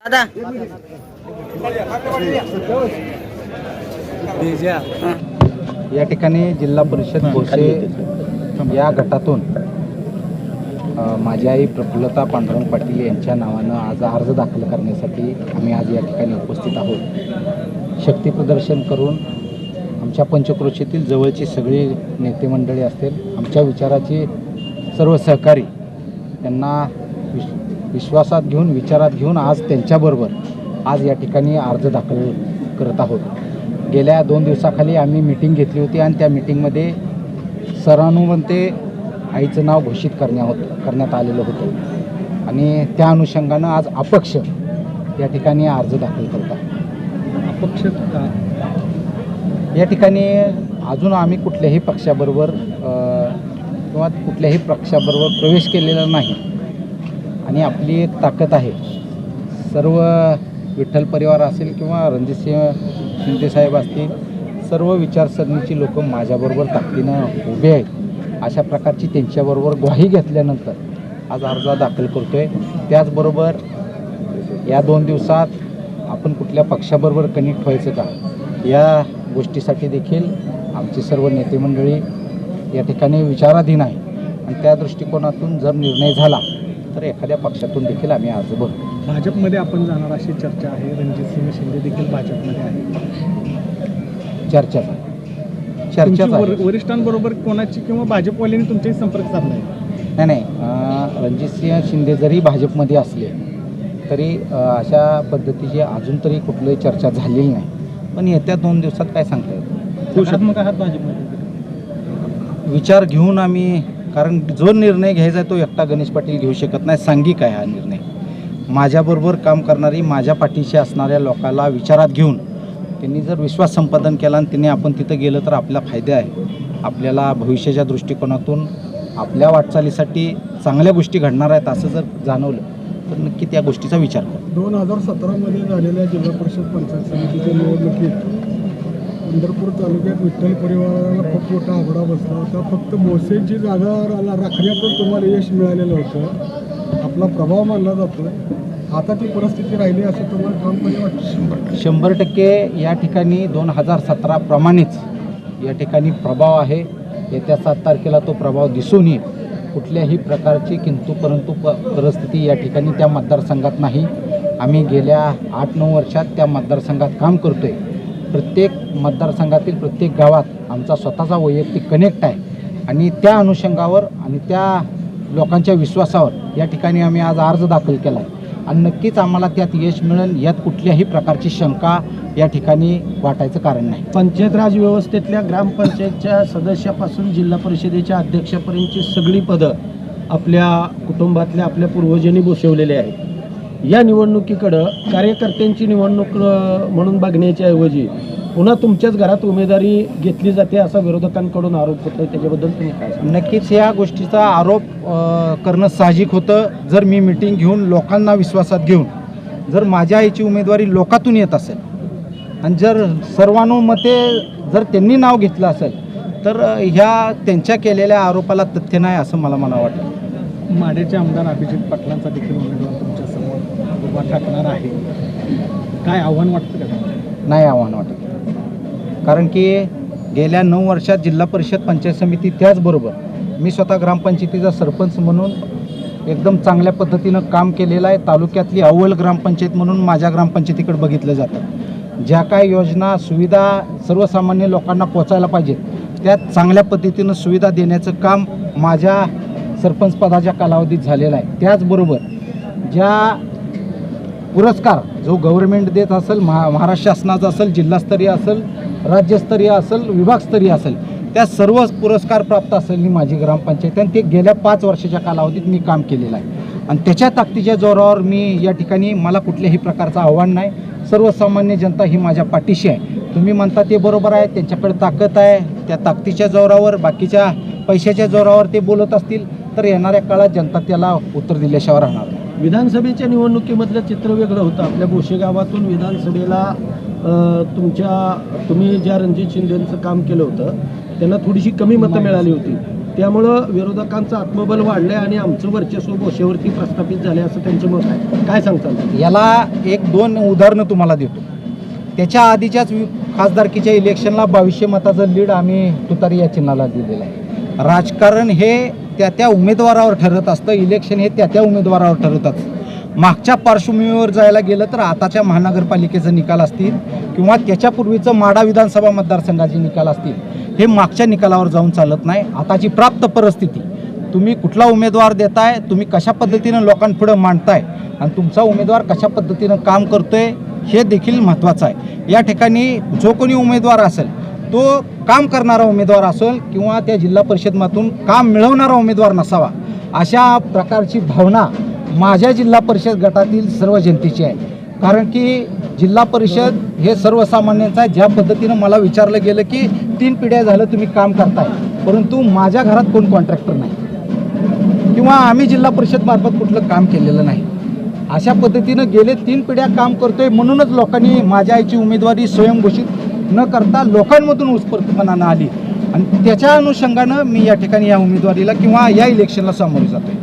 आता या ठिकाणी जिल्हा परिषद भोसे या गटातून माझी आई प्रफुल्लता पांडुरंग पाटील यांच्या नावानं आज अर्ज दाखल करण्यासाठी आम्ही आज या ठिकाणी उपस्थित आहोत. शक्ती प्रदर्शन करून आमच्या पंचक्रोशीतील जवळची सगळी नेते मंडळी असतील, आमच्या विचाराचे सर्व सहकारी यांना विश्वासात घेऊन विचारात घेऊन आज त्यांच्याबरोबर आज या ठिकाणी अर्ज दाखल करत आहोत. गेल्या 2 दिवसाखाली आम्ही मीटिंग घेतली होती आणि त्या मीटिंगमध्ये सरानुमते आईचं नाव घोषित करण्यात आलेलं होतं आणि त्या अनुषंगानं आज अपक्ष या ठिकाणी अर्ज दाखल करत आहोत. अपक्ष का? या ठिकाणी अजून आम्ही कुठल्याही पक्षाबरोबर किंवा कुठल्याही पक्षाबरोबर प्रवेश केलेला नाही आणि आपली एक ताकद आहे. सर्व विठ्ठल परिवार असेल किंवा रणजितसिंह शिंदेसाहेब असतील, सर्व विचारसरणीची लोक माझ्याबरोबर ताकदीनं उभे आहेत. अशा प्रकारची त्यांच्याबरोबर ग्वाही घेतल्यानंतर आज अर्ज दाखल करतो आहे. त्याचबरोबर या 2 दिवसात आपण कुठल्या पक्षाबरोबर कनेक्ट व्हायचं का या गोष्टीसाठी देखील आमची सर्व नेते मंडळी या ठिकाणी विचाराधीन आहे आणि त्या दृष्टिकोनातून जर निर्णय झाला तर एखाद्या पक्षातून देखील आम्ही अर्ज भरू. भाजपमध्ये आपण जाणार अशी चर्चा आहे. रणजितसिंह शिंदे देखील भाजपमध्ये आहे. चर्चा वरिष्ठांबरोबर कोणाची किंवा भाजपवाल्यांनी तुमच्याही संपर्क साधला आहे? नाही. रणजितसिंह शिंदे जरी भाजपमध्ये असले तरी अशा पद्धतीची अजून तरी कुठलीही चर्चा झालेली नाही. पण येत्या 2 दिवसात काय सांगता येतं. सकारात्मक आहात भाजपमध्ये? विचार घेऊन आम्ही, कारण जो निर्णय घ्यायचा आहे तो एकटा गणेश पाटील घेऊ शकत नाही. सांघिक आहे हा निर्णय. माझ्याबरोबर काम करणारी, माझ्या पाठीशी असणाऱ्या लोकांना विचारात घेऊन त्यांनी जर विश्वास संपादन केला आणि त्यांनी आपण तिथं गेलं तर आपला फायदा आहे. आपल्याला भविष्याच्या दृष्टिकोनातून आपल्या वाटचालीसाठी चांगल्या गोष्टी घडणार आहेत असं जर जाणवलं तर नक्की त्या गोष्टीचा विचार करू. 2017मध्ये झालेल्या जिल्हा परिषद पंचायत समितीच्या निवडणुकीत पंढरपूर तालुक्यात विठ्ठल परिवाराला खूप मोठा आघाडा बसला होता. फक्त भोसेची जागा राखण्यातच तुम्हाला यश मिळालेलं होतं. आपला प्रभाव मानला जातो. आता ती परिस्थिती राहिली असं तुम्हाला ठामपणे वाटतं? 100% या ठिकाणी 2017 प्रमाणेच या ठिकाणी प्रभाव आहे. येत्या 7 तारखेला तो प्रभाव दिसून येईल. कुठल्याही प्रकारची किंतु परंतु परिस्थिती या ठिकाणी त्या मतदारसंघात नाही. आम्ही गेल्या 8-9 वर्षात त्या मतदारसंघात काम करतो आहे. प्रत्येक मतदारसंघातील प्रत्येक गावात आमचा स्वतःचा वैयक्तिक कनेक्ट आहे आणि त्या अनुषंगावर आणि त्या लोकांच्या विश्वासावर या ठिकाणी आम्ही आज अर्ज दाखल केला आहे आणि नक्कीच आम्हाला त्यात यश मिळेल यात कुठल्याही प्रकारची शंका या ठिकाणी वाटायचं कारण नाही. पंचायत राज व्यवस्थेतल्या ग्रामपंचायतच्या सदस्यापासून जिल्हा परिषदेच्या अध्यक्षापर्यंतची सगळी पदं आपल्या कुटुंबातल्या आपल्या पूर्वजांनी भूषवलेली आहेत. या निवडणुकीकडं कार्यकर्त्यांची निवडणूक म्हणून बघण्याच्या ऐवजी पुन्हा तुमच्याच घरात उमेदवारी घेतली जाते असा विरोधकांकडून आरोप होतो. त्याच्याबद्दल तुम्ही काय सांगा? नक्कीच या गोष्टीचा आरोप करणं साहजिक होतं. जर मी मिटिंग घेऊन लोकांना विश्वासात घेऊन जर माझ्या आईची उमेदवारी लोकातून येत असेल आणि जर सर्वानुमते जर त्यांनी नाव घेतलं असेल तर ह्या त्यांच्या केलेल्या आरोपाला तथ्य नाही असं मला वाटतं. माढ्याचे आमदार अभिजित पाटलांचा देखील उमेदवार तुमच्यासमोर उभा टाकणार आहे. काय आव्हान वाटतं का? नाही आव्हान वाटत. कारण की गेल्या 9 वर्षात जिल्हा परिषद पंचायत समिती त्याचबरोबर मी स्वतः ग्रामपंचायतीचा सरपंच म्हणून एकदम चांगल्या पद्धतीनं काम केलेलं आहे. तालुक्यातली अव्वल ग्रामपंचायत म्हणून माझ्या ग्रामपंचायतीकडे बघितलं जातं. ज्या काय योजना सुविधा सर्वसामान्य लोकांना पोचायला पाहिजेत त्या चांगल्या पद्धतीनं सुविधा देण्याचं काम माझ्या सरपंच पदाच्या कालावधीत झालेला आहे. त्याचबरोबर ज्या पुरस्कार जो गव्हर्नमेंट देत असेल, महाराष्ट्र शासनाचा असेल, जिल्हास्तरीय असेल, राज्यस्तरीय असेल, विभागस्तरीय असेल, त्या सर्व पुरस्कार प्राप्त असलेली माझी ग्रामपंचायत आणि ते गेल्या 5 वर्षाच्या कालावधीत मी काम केलेलं आहे आणि त्याच्या ताकदीच्या जोरावर मी या ठिकाणी मला कुठल्याही प्रकारचं आव्हान नाही. सर्वसामान्य जनता ही माझ्या पाठीशी आहे. तुम्ही म्हणता ते बरोबर आहे. त्यांच्याकडे ताकद आहे. त्या ताकदीच्या जोरावर, बाकीच्या पैशाच्या जोरावर ते बोलत असतील तर येणाऱ्या काळात जनता त्याला उत्तर दिल्याशिवाय राहणार नाही. विधानसभेच्या निवडणुकीमधलं चित्र वेगळं होतं. आपल्या भोसे गावातून विधानसभेला तुम्ही ज्या रणजित शिंदेंचं काम केलं होतं त्यांना थोडीशी कमी मतं मिळाली होती. त्यामुळं विरोधकांचं आत्मबल वाढलंय आणि आमचं वर्चस्व बोशेवरती प्रस्थापित झाले असं त्यांचं मत आहे. काय सांगताल? याला 1-2 उदाहरणं तुम्हाला देतो. त्याच्या आधीच्याच खासदारकीच्या इलेक्शनला 2200 मताचं लीड आम्ही तुतारी या चिन्हाला दिलेलं आहे. राजकारण हे त्या उमेदवारावर ठरत असतं, इलेक्शन हे त्या उमेदवारावर ठरत असतं. मागच्या पार्श्वभूमीवर जायला गेलं तर आताच्या महानगरपालिकेचे निकाल असतील किंवा त्याच्यापूर्वीचं माढा विधानसभा मतदारसंघाचे निकाल असतील, हे मागच्या निकालावर जाऊन चालत नाही. आताची प्राप्त परिस्थिती, तुम्ही कुठला उमेदवार देताय, तुम्ही कशा पद्धतीनं लोकांपुढं मांडताय आणि तुमचा उमेदवार कशा पद्धतीनं काम करतोय हे देखील महत्त्वाचं आहे. या ठिकाणी जो कोणी उमेदवार असेल तो काम करणारा उमेदवार असेल किंवा त्या जिल्हा परिषदमधून काम मिळवणारा उमेदवार नसावा, अशा प्रकारची भावना माझ्या जिल्हा परिषद गटातील सर्व जनतेची आहे. कारण की जिल्हा परिषद हे सर्वसामान्यांचं आहे. ज्या पद्धतीनं मला विचारलं गेलं की 3 पिढ्या झालं तुम्ही काम करताय, परंतु माझ्या घरात कोण कॉन्ट्रॅक्टर नाही किंवा आम्ही जिल्हा परिषद मार्फत कुठलं काम केलेलं नाही. अशा पद्धतीनं गेले 3 पिढ्या काम करतोय, म्हणूनच लोकांनी माझ्या आईची उमेदवारी स्वयंघोषित न करता लोकांमधून उत्स्फूर्तपणानं आली आणि त्याच्या अनुषंगानं मी या ठिकाणी या उमेदवारीला किंवा या इलेक्शनला सामोरे जातोय.